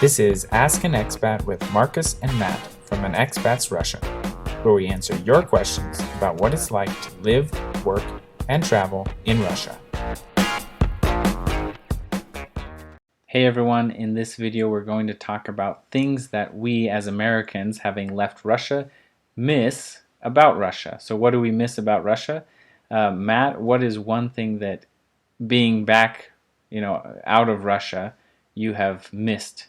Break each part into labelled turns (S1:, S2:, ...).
S1: This is Ask an Expat with Marcus and Matt from An Expat's Russia, where we answer your questions about what it's like to live, work, and travel in Russia. Hey everyone, in this video we're going to talk about things that we as Americans, having left Russia, miss about Russia. So what do we miss about Russia? Matt, what is one thing that being back, out of Russia, you have missed?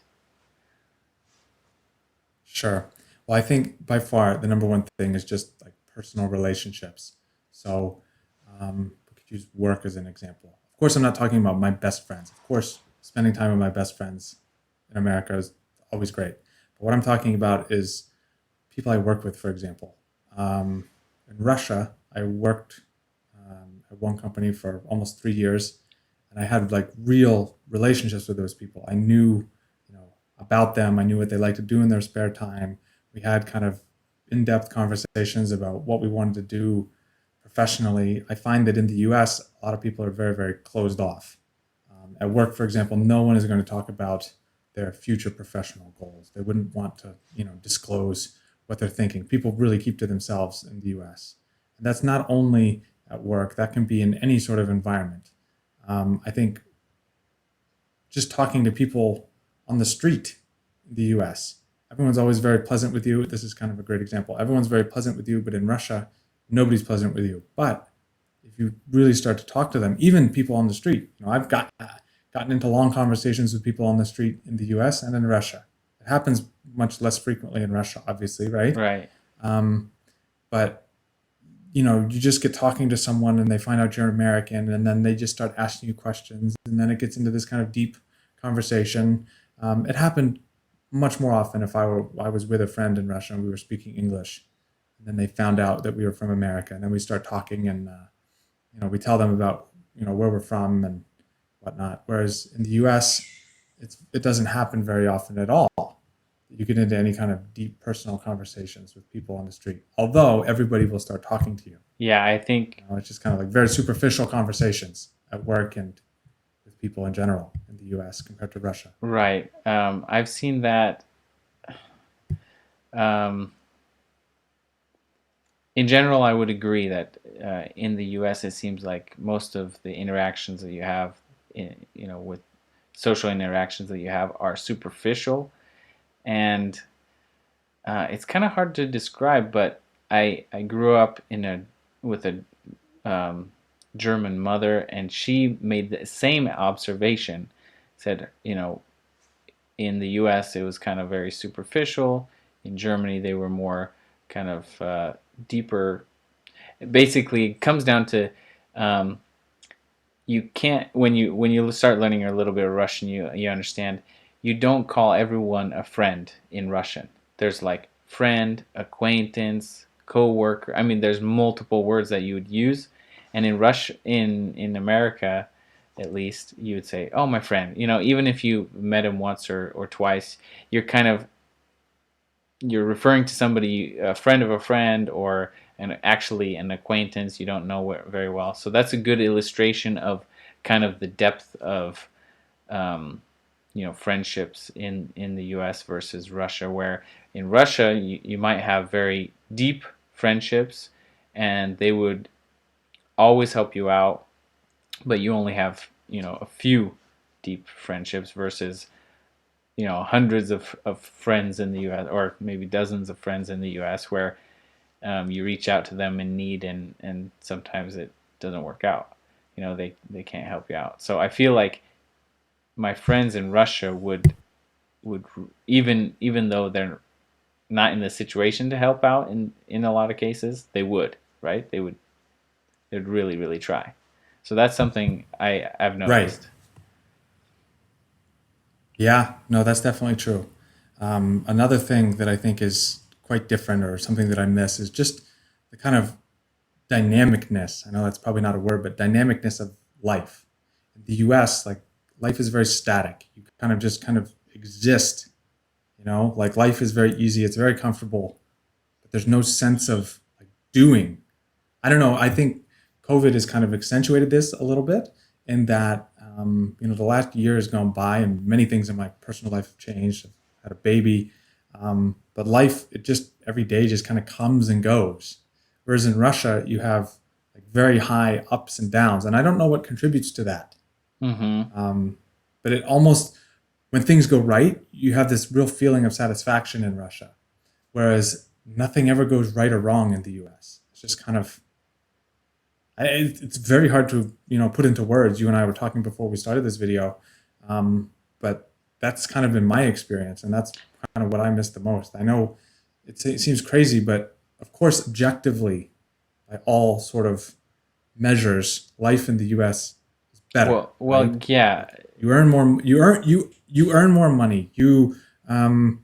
S2: Sure. Well, I think by far the number one thing is just like personal relationships. So we could use work as an example. Of course, I'm not talking about my best friends. Of course, spending time with my best friends in America is always great. But what I'm talking about is people I work with, for example. In Russia, I worked at one company for almost 3 years, and I had like real relationships with those people. I knew, about them. I knew what they like to do in their spare time. We had kind of in-depth conversations about what we wanted to do professionally. I find that in the U.S., a lot of people are very, very closed off. At work, for example, no one is going to talk about their future professional goals. They wouldn't want to, disclose what they're thinking. People really keep to themselves in the U.S. And that's not only at work, that can be in any sort of environment. I think just talking to people on the street in the US, everyone's always very pleasant with you. This is kind of a great example. Everyone's very pleasant with you, but in Russia, nobody's pleasant with you. But if you really start to talk to them, even people on the street, I've gotten into long conversations with people on the street in the US and in Russia. It happens much less frequently in Russia, obviously, right?
S1: Right.
S2: But you just get talking to someone and they find out you're American, and then they just start asking you questions, and then it gets into this kind of deep conversation. It happened much more often if I was with a friend in Russia and we were speaking English, and then they found out that we were from America, and then we start talking, and we tell them about where we're from and whatnot. Whereas in the U.S., it doesn't happen very often at all. You get into any kind of deep personal conversations with people on the street, although everybody will start talking to you.
S1: Yeah, I think
S2: It's just kind of like very superficial conversations at work and with people in general in the U.S. compared to Russia.
S1: right. I've seen that. Um, in general, I would agree that in the U.S. it seems like most of the interactions that you have, with social interactions that you have are superficial, and it's kind of hard to describe. But I grew up with a German mother, and she made the same observation. Said, in the U.S. it was kind of very superficial. In Germany, they were more kind of deeper. Basically, it comes down to you can't when you start learning a little bit of Russian, you understand you don't call everyone a friend in Russian. There's like friend, acquaintance, co-worker. I mean, there's multiple words that you would use, and in America, at least, you would say, "Oh, my friend." Even if you met him once or twice, you're kind of you're referring to somebody, a friend of a friend, or actually an acquaintance you don't know very well. So that's a good illustration of kind of the depth of friendships in the U.S. versus Russia, where in Russia you might have very deep friendships and they would always help you out, but you only have a few deep friendships versus hundreds of friends in the U.S., or maybe dozens of friends in the U.S., where you reach out to them in need, and sometimes it doesn't work out. They can't help you out. So I feel like my friends in Russia would even though they're not in the situation to help out in a lot of cases, they would, right? They'd really, really try. So that's something I've
S2: Right.
S1: noticed.
S2: Yeah, no, that's definitely true. Another thing that I think is quite different, or something that I miss, is just the kind of dynamicness. I know that's probably not a word, but dynamicness of life. In the US, like, life is very static. You kind of just kind of exist, like life is very easy, it's very comfortable, but there's no sense of like doing. I don't know. I think COVID has kind of accentuated this a little bit, in that The last year has gone by, and many things in my personal life have changed. I've had a baby, but life, it just every day just kind of comes and goes. Whereas in Russia, you have like very high ups and downs, and I don't know what contributes to that.
S1: Mm-hmm.
S2: Um, but it almost, when things go right, you have this real feeling of satisfaction in Russia, whereas nothing ever goes right or wrong in the U.S. It's just kind of, it's very hard to put into words. You and I were talking before we started this video, but that's kind of been my experience, and that's kind of what I miss the most. I know it seems crazy, but of course, objectively, by all sort of measures, life in the U.S. is better,
S1: Well,
S2: right?
S1: yeah.
S2: Like you earn more, you earn more money. Um,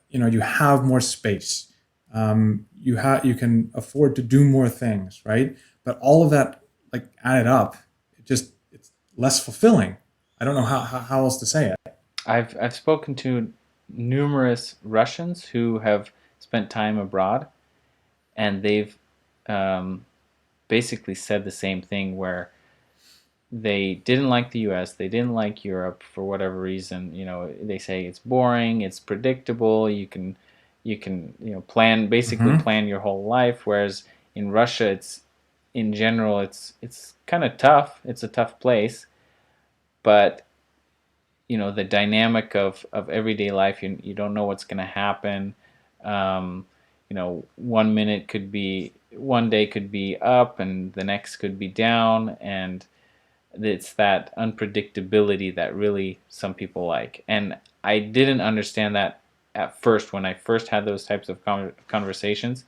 S2: you have more space. You can afford to do more things, right? But all of that, like, added up, it's less fulfilling. I don't know how else to say it.
S1: I've spoken to numerous Russians who have spent time abroad, and they've um, basically said the same thing where they didn't like the US, they didn't like Europe for whatever reason. They say it's boring, it's predictable, you can plan, basically
S2: Hmm.
S1: plan your whole life, whereas in Russia it's in general it's kind of tough. It's a tough place, but the dynamic of everyday life, you don't know what's going to happen. um, 1 day could be up and the next could be down, and it's that unpredictability that really some people like. And I didn't understand that at first. When I first had those types of conversations,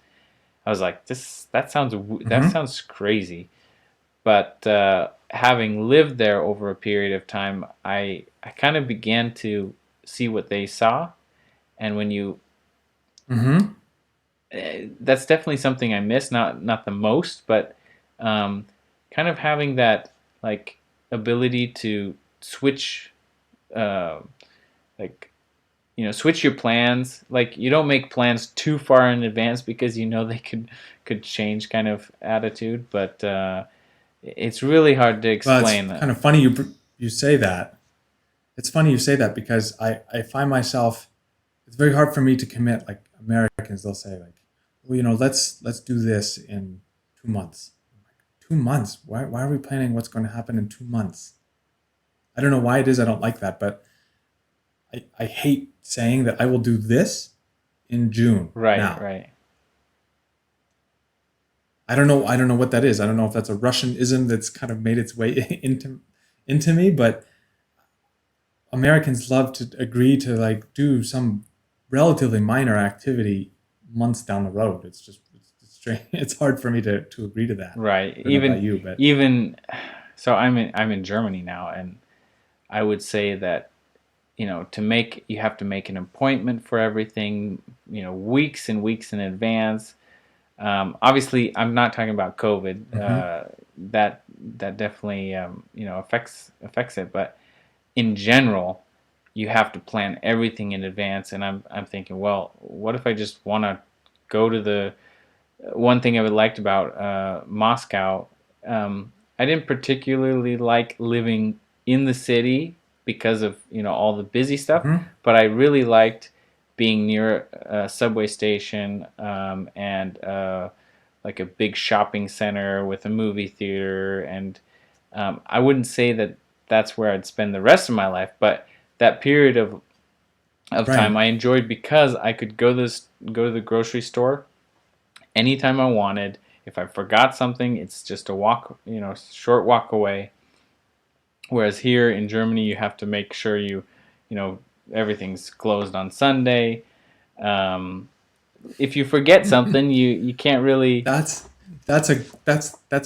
S1: I was like, that
S2: Hmm.
S1: sounds crazy. But having lived there over a period of time, I kind of began to see what they saw. And when you
S2: Hmm.
S1: that's definitely something I miss. Not the most, but um, kind of having that, like, ability to switch, uh, like switch your plans. Like, you don't make plans too far in advance because they could change, kind of attitude. But it's really hard to
S2: Well, it's
S1: explain.
S2: kind of funny you say that. It's funny you say that because I find myself, it's very hard for me to commit. Like Americans, they'll say like, well, let's do this in 2 months. I'm like, 2 months? Why are we planning what's going to happen in 2 months? I don't know why it is I don't like that, but I hate saying that I will do this in June
S1: Right,
S2: now.
S1: right.
S2: I don't know what that is. I don't know if that's a Russianism that's kind of made its way into me, but Americans love to agree to like do some relatively minor activity months down the road. It's strange. It's hard for me to agree to that.
S1: Right.
S2: I don't know about you, but
S1: Even so, I'm in Germany now, and I would say that you have to make an appointment for everything, weeks and weeks in advance. Obviously, I'm not talking about COVID.
S2: hmm.
S1: That definitely affects it, but in general, you have to plan everything in advance. And I'm thinking, well, what if I just want to go to the one thing I would liked about Moscow? I didn't particularly like living in the city because of all the busy stuff,
S2: Hmm.
S1: but I really liked being near a subway station, and like a big shopping center with a movie theater. And I wouldn't say that that's where I'd spend the rest of my life, but that period of time
S2: Right.
S1: I enjoyed because I could go to the grocery store anytime I wanted. If I forgot something, it's just a walk, short walk away. Whereas here in Germany, you have to make sure you know, everything's closed on Sunday. Um, if you forget something, you can't really.
S2: That's that's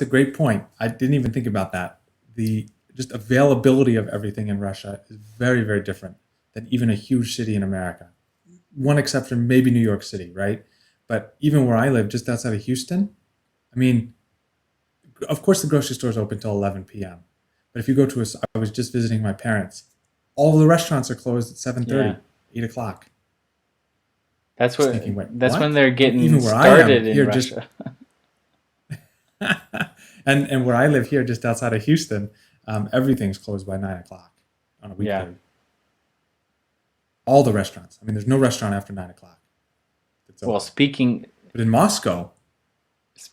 S2: a great point. I didn't even think about that. The just availability of everything in Russia is very, very different than even a huge city in America. One exception, maybe New York City, right? But even where I live, just outside of Houston, I mean, of course the grocery store is open till 11 p.m. But if you go to I was just visiting my parents. All of the restaurants are closed at
S1: Yeah,
S2: 7:30, 8 o'clock.
S1: that's
S2: Just
S1: what
S2: thinking, wait,
S1: that's when
S2: what?
S1: they're
S2: And
S1: getting
S2: even where I am
S1: started in
S2: here, just
S1: Russia.
S2: and where I live here, just outside of Houston, everything's closed by 9 o'clock on a
S1: Yeah.
S2: weekday. All the restaurants. I mean, there's no restaurant after 9 o'clock that's
S1: Well,
S2: open.
S1: speaking
S2: But in Moscow,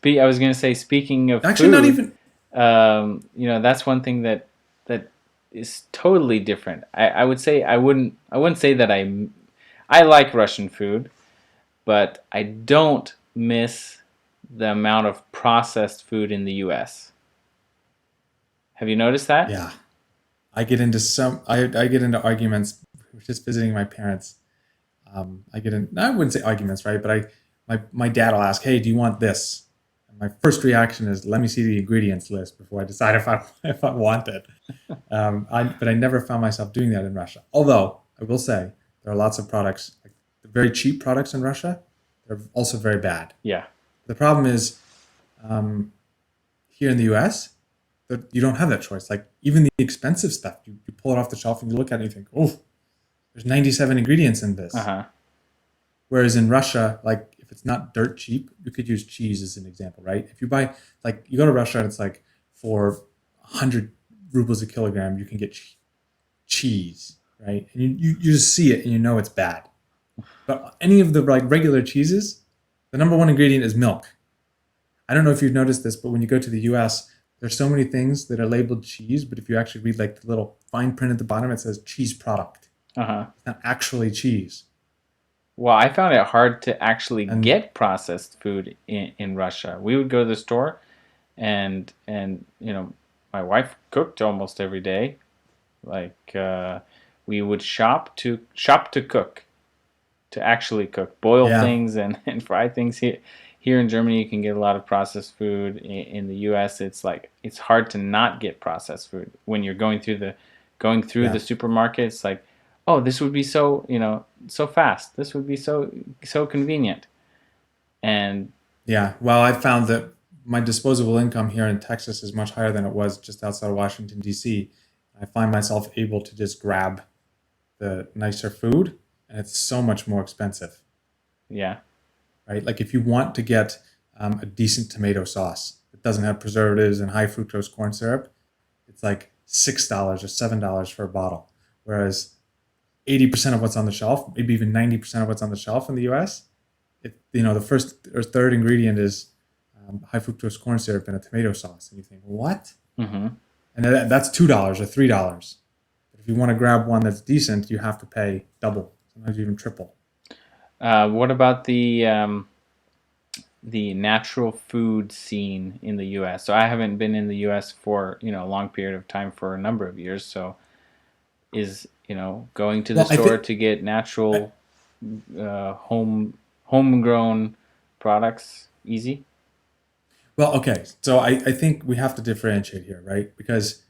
S1: I was gonna say, speaking of
S2: actually, not
S1: food,
S2: even.
S1: that's one thing that is totally different. I would say I wouldn't say that I like Russian food, but I don't miss the amount of processed food in the U.S. Have you noticed that?
S2: Yeah, I get into arguments. Just visiting my parents. I get in. I wouldn't say arguments, right? But my dad will ask, "Hey, do you want this?" And my first reaction is, "Let me see the ingredients list before I decide if I want it." But I never found myself doing that in Russia. Although I will say there are lots of products, like the very cheap products in Russia. They're also very bad.
S1: Yeah.
S2: The problem is um, here in the U.S. that you don't have that choice. Like even the expensive stuff, you pull it off the shelf and you look at it and you think, "Oh, there's 97 ingredients in
S1: Uh
S2: this."
S1: huh.
S2: Whereas in Russia, like if it's not dirt cheap, you could use cheese as an example, right? If you buy, like you go to Russia and it's like for 100 rubles a kilogram, you can get cheese, right? And you just see it and you know it's bad. But any of the like regular cheeses, the number one ingredient is milk. I don't know if you've noticed this, but when you go to the US, there's so many things that are labeled cheese, but if you actually read like the little fine print at the bottom, it says cheese product.
S1: Uh huh.
S2: It's not actually cheese.
S1: Well, I found it hard to actually
S2: And
S1: get processed food in Russia. We would go to the store, and my wife cooked almost every day. Like we would shop to cook, to actually cook, boil
S2: yeah,
S1: things and fry things. Here in Germany, you can get a lot of processed food. In the U.S., it's hard to not get processed food when you're going through the
S2: yeah.
S1: supermarket. It's like, oh, this would be so fast. This would be so convenient. And
S2: Yeah, well, I found that my disposable income here in Texas is much higher than it was just outside of Washington, D.C. I find myself able to just grab the nicer food, and it's so much more expensive,
S1: yeah,
S2: right? Like if you want to get a decent tomato sauce that doesn't have preservatives and high fructose corn syrup, it's like $6 or $7 for a bottle. Whereas 80% of what's on the shelf, maybe even 90% of what's on the shelf in the US, the first or third ingredient is high fructose corn syrup in a tomato sauce, and you think, what?
S1: mm-hmm.
S2: And that's $2 or $3. But if you want to grab one that's decent, you have to pay double, sometimes even triple.
S1: What about the natural food scene in the U.S.? So I haven't been in the U.S. for a long period of time, for a number of years. So is going to the
S2: Well,
S1: store to get
S2: I,
S1: natural homegrown products easy?
S2: okay. So I think we have to differentiate here, right? Because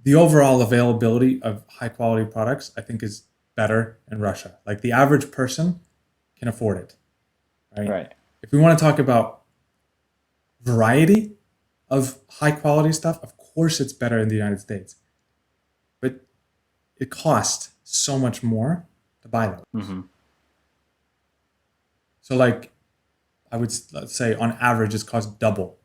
S2: the overall availability of high quality products, I think, is better in Russia. Like the average person can afford it, right?
S1: Right.
S2: If we want to talk about variety of high quality stuff, of course it's better in the United States. But it costs so much more to buy those.
S1: Mm-hmm.
S2: So, like, let's say on average, it's cost double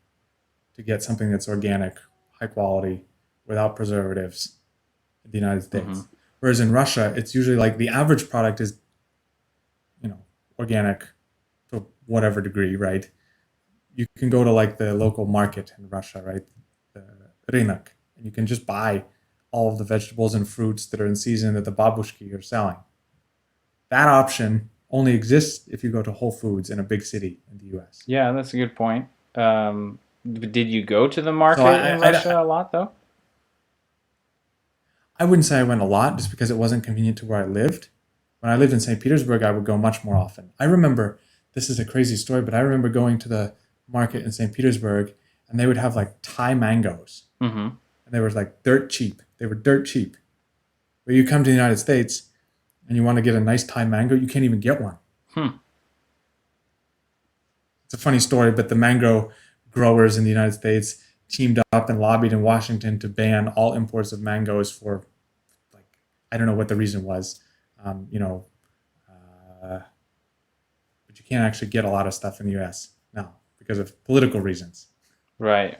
S2: to get something that's organic, high quality, without preservatives in the United
S1: Mm-hmm.
S2: States. Whereas in Russia, it's usually like the average product is, organic to whatever degree, right? You can go to like the local market in Russia, right? The rynak, and you can just buy all of the vegetables and fruits that are in season that the babushki are selling. That option only exists if you go to Whole Foods in a big city in the US.
S1: Yeah, that's a good point. Did you go to the
S2: So
S1: market in Russia a lot though?
S2: I wouldn't say I went a lot just because it wasn't convenient to where I lived. When I lived in St. Petersburg, I would go much more often. I remember, this is a crazy story, but I remember going to the market in St. Petersburg and they would have like Thai mangoes
S1: Mm-hmm.
S2: and they were like dirt cheap. They were dirt cheap. But you come to the United States and you want to get a nice Thai mango, you can't even get one.
S1: Hmm.
S2: It's a funny story, but the mango growers in the United States teamed up and lobbied in Washington to ban all imports of mangoes for, like, I don't know what the reason was. Um, you know, uh, but you can't actually get a lot of stuff in the U.S. now because of political reasons,
S1: Right.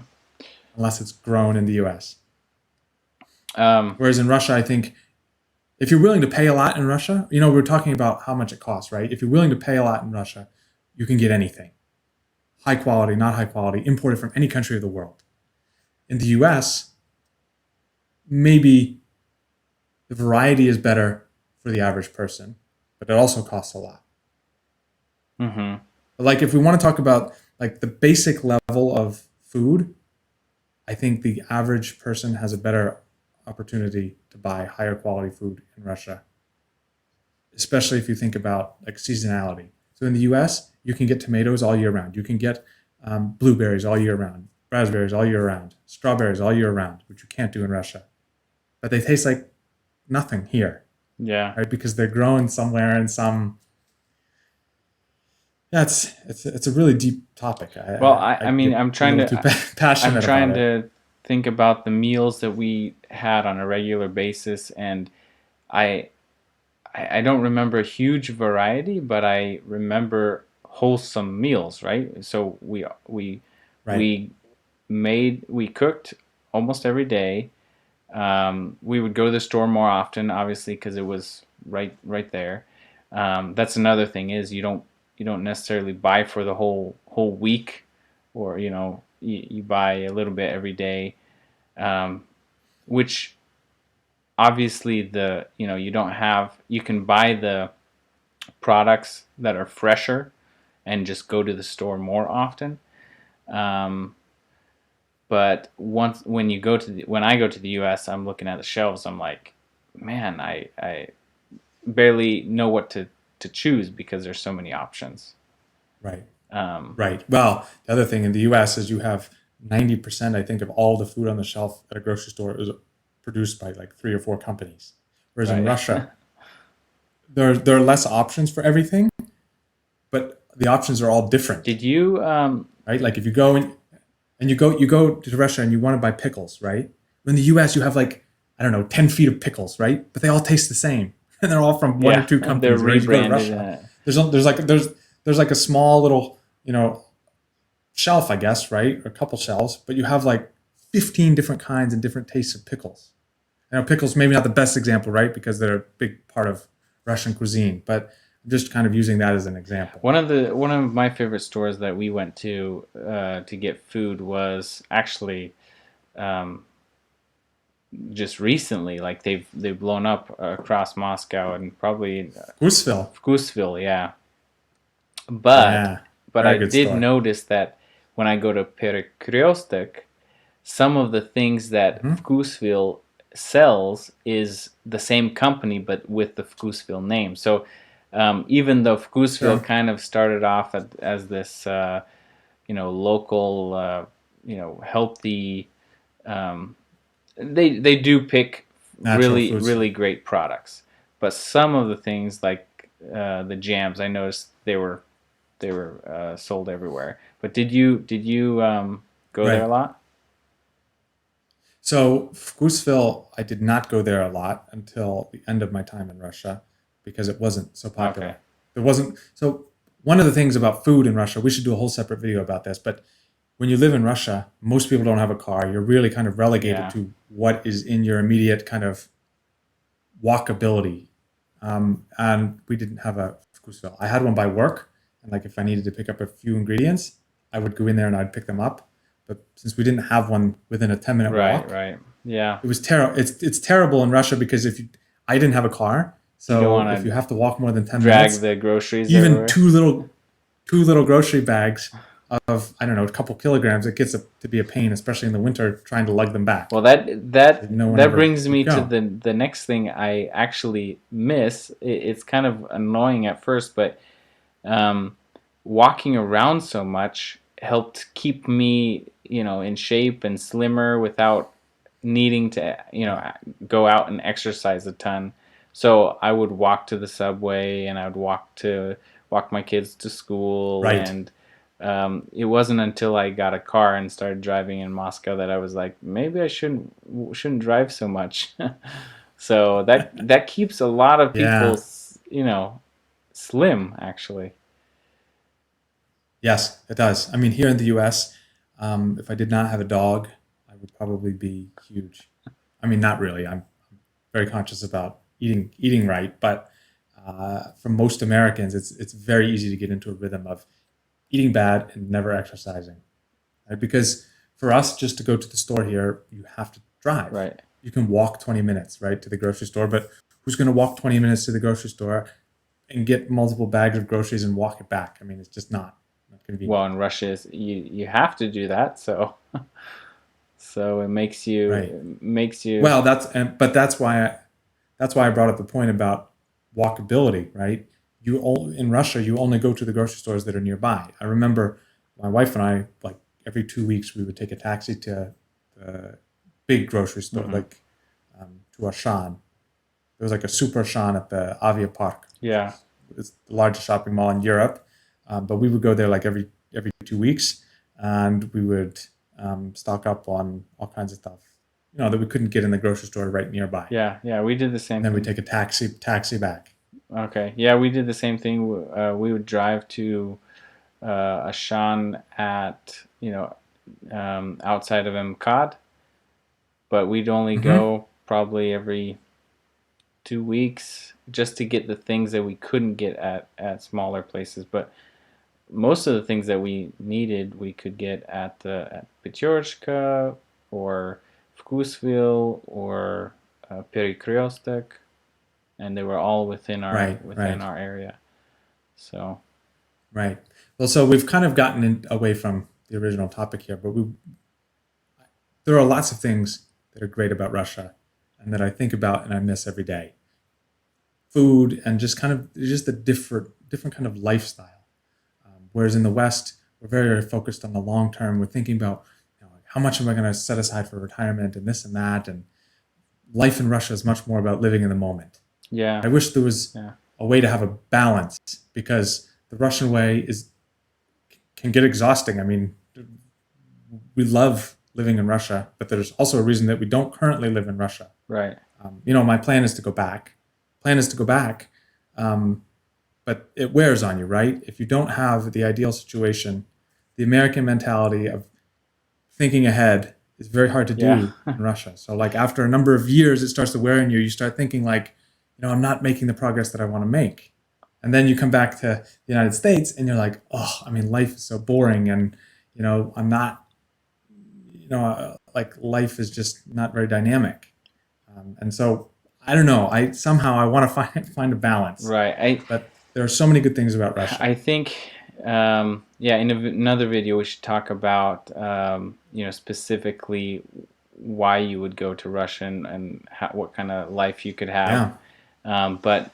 S2: unless it's grown in the U.S.
S1: Um,
S2: Whereas in Russia, I think if you're willing to pay a lot in Russia, we're talking about how much it costs, right? If you're willing to pay a lot in Russia, you can get anything, high quality, not high quality, imported from any country of the world. In the US, maybe the variety is better for the average person, but it also costs a lot.
S1: mhm.
S2: But like if we want to talk about like the basic level of food, I think the average person has a better opportunity to buy higher quality food in Russia, especially if you think about like seasonality. So in the US, you can get tomatoes all year round. You can get blueberries all year round, raspberries all year round, strawberries all year round, which you can't do in Russia. But they taste like nothing here,
S1: Yeah.
S2: right? Because they're grown somewhere in some. Yeah, it's a really deep topic.
S1: Well,
S2: I
S1: I mean,
S2: get a little too
S1: I'm
S2: passionate about
S1: trying
S2: it.
S1: to think about the meals that we had on a regular basis, and I I don't remember a huge variety, but I remember wholesome meals, right? So
S2: Right.
S1: we we cooked almost every day. We would go to the store more often, obviously, because it was right there. That's another thing is you don't necessarily buy for the whole week, or you buy a little bit every day, um, which obviously the you don't have you can buy the products that are fresher and just go to the store more often. Um, but once when I go to the U.S., I'm looking at the shelves. I'm like, man, I barely know what to choose because there's so many options.
S2: Right.
S1: Um,
S2: Right. Well, the other thing in the U.S. is you have 90%, I think, of all the food on the shelf at a grocery store is produced by like three or four companies. Whereas in
S1: right.
S2: Russia, there are less options for everything, but the options are all different,
S1: Did you?
S2: right? Like if you go and you go to Russia and you want to buy pickles, right? In the U.S., you have like I don't know 10 feet of pickles, right? But they all taste the same, and they're all from one or
S1: Yeah,
S2: two
S1: they're
S2: companies. Whereas you go to
S1: rebranded.
S2: Russia, there's like a small little shelf, I guess, right? A couple shelves, but you have like 15 different kinds and different tastes of pickles. I know pickles maybe not the best example, right? Because they're a big part of Russian cuisine, but I'm just kind of using that as an example.
S1: One of my favorite stores that we went to get food was actually um, just recently. Like they've blown up across Moscow and probably
S2: Gooseville.
S1: Vkusville, yeah. But
S2: Yeah,
S1: but
S2: very
S1: I
S2: good
S1: did
S2: store.
S1: notice that when I go to Perekryostek, some of the things that
S2: Hmm.
S1: Vkusville sells is the same company but with the Vkusville name. So even though Vkusville
S2: Sure.
S1: kind of started off as this local healthy, um, they do pick
S2: Natural foods.
S1: really great products. But some of the things like the jams, I noticed they were sold everywhere. But did you go there a
S2: Right.
S1: lot?
S2: So Gooseville, I did not go there a lot until the end of my time in Russia because it wasn't so
S1: Okay.
S2: popular. There wasn't so one of the things about food in Russia, we should do a whole separate video about this, but when you live in Russia, most people don't have a car. You're really kind of relegated
S1: Yeah.
S2: to what is in your immediate kind of walkability. And we didn't have a Gooseville. I had one by work, and like if I needed to pick up a few ingredients, I would go in there and I'd pick them up. But since we didn't have one within a 10-minute
S1: Right.
S2: walk,
S1: Right. Yeah.
S2: it was terrible. It's terrible in Russia because if you, I didn't have a car,
S1: You don't
S2: so if
S1: want
S2: you
S1: to
S2: have to walk more than 10 minutes,
S1: drag the groceries
S2: even
S1: everywhere.
S2: two little grocery bags of I don't know a couple kilograms, it gets to be a pain, especially in the winter trying to lug them back.
S1: Well, that
S2: No one
S1: that
S2: ever
S1: brings
S2: would
S1: me to
S2: go.
S1: the next thing I actually miss. It's kind of annoying at first, but um, walking around so much helped keep me, in shape and slimmer without needing to,
S2: Yeah.
S1: go out and exercise a ton. So I would walk to the subway and I would walk my kids to school,
S2: Right.
S1: and it wasn't until I got a car and started driving in Moscow that I was like, maybe I shouldn't drive so much. So that keeps a lot of people,
S2: Yeah.
S1: slim actually.
S2: Yes, it does. I mean, here in the U.S., if I did not have a dog, I would probably be huge. I mean, not really. I'm very conscious about eating right, but for most Americans, it's very easy to get into a rhythm of eating bad and never exercising, right? Because for us, just to go to the store here, you have to drive.
S1: Right.
S2: You can walk 20 minutes, right, to the grocery store, but who's going to walk 20 minutes to the grocery store and get multiple bags of groceries and walk it back? I mean, it's just not
S1: Well,
S2: convenient.
S1: in Russia, you have to do that, so so it makes
S2: Right.
S1: you
S2: Well, but that's why I brought up the point about walkability, right? In Russia, you only go to the grocery stores that are nearby. I remember my wife and I, like every 2 weeks, we would take a taxi to the big grocery store,
S1: hmm
S2: like to Auchan. There was like a super Auchan at the Avia Park, which
S1: Yeah,
S2: is the largest shopping mall in Europe. But we would go there like every 2 weeks, and we would stock up on all kinds of stuff, that we couldn't get in the grocery store right nearby.
S1: yeah. We did the
S2: And
S1: same
S2: then we
S1: thing.
S2: take a taxi back.
S1: Okay, yeah, we did the same thing. We would drive to Ashan at outside of Mkad, but we'd only
S2: Hmm.
S1: go probably every 2 weeks just to get the things that we couldn't get at smaller places. But most of the things that we needed, we could get at Pechorchka or Vkusville or Perikryostek, and they were all
S2: Right,
S1: within
S2: right,
S1: our area. So
S2: right. Well, so we've kind of away from the original topic here, but there are lots of things that are great about Russia and that I think about and I miss every day. Food and just a different kind of lifestyle. Whereas in the West, we're very focused on the long term. We're thinking about, like, how much am I going to set aside for retirement and this and that. And life in Russia is much more about living in the moment.
S1: yeah,
S2: I wish there was
S1: yeah,
S2: a way to have a balance, because the Russian way is can get exhausting. I mean, we love living in Russia, but there's also a reason that we don't currently live in Russia.
S1: right,
S2: My plan is to go back. Plan is to go back, um, but it wears on you, right? If you don't have the ideal situation, the American mentality of thinking ahead is very hard to
S1: yeah,
S2: do in Russia. So, like, after a number of years, it starts to wear on you. You start thinking like, I'm not making the progress that I want to make. And then you come back to the United States and you're like, oh, I mean, life is so boring, and I'm not, like, life is just not very dynamic. And so I don't know. I want to find a balance,
S1: right.
S2: but there are so many good things about Russia.
S1: I think, yeah, in another video, we should talk about, specifically why you would go to Russia and what kind of life you could have.
S2: Yeah.
S1: But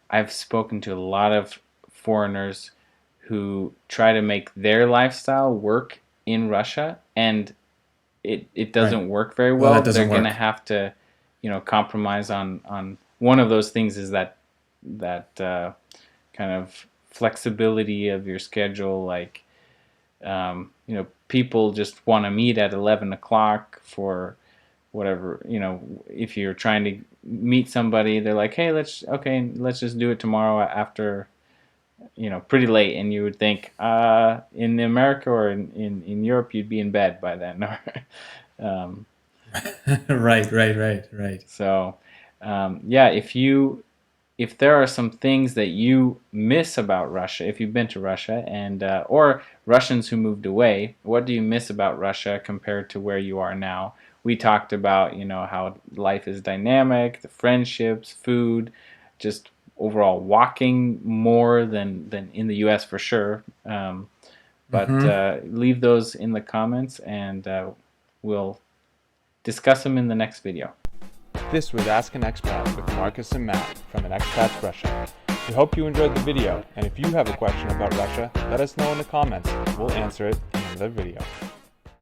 S1: I've spoken to a lot of foreigners who try to make their lifestyle work in Russia, and it
S2: Right.
S1: doesn't work very
S2: Well,
S1: well.
S2: that
S1: They're
S2: doesn't
S1: gonna
S2: work.
S1: have to, compromise on one of those things is that kind of flexibility of your schedule. Like, people just want to meet at 11 o'clock for whatever. If you're trying to meet somebody, they're like, hey, let's just do it tomorrow after, pretty late. And you would think, in America or in Europe, you'd be in bed by then. um,
S2: Right, right, right, right.
S1: so, yeah, if there are some things that you miss about Russia, if you've been to Russia, and or Russians who moved away, what do you miss about Russia compared to where you are now? We talked about, how life is dynamic, the friendships, food, just overall walking more than in the U.S. for sure. But
S2: Hmm.
S1: leave those in the comments, and we'll discuss them in the next video.
S3: This was Ask an Expat with Marcus and Matt from An Expat's Russia. We hope you enjoyed the video, and if you have a question about Russia, let us know in the comments. We'll answer it in another video.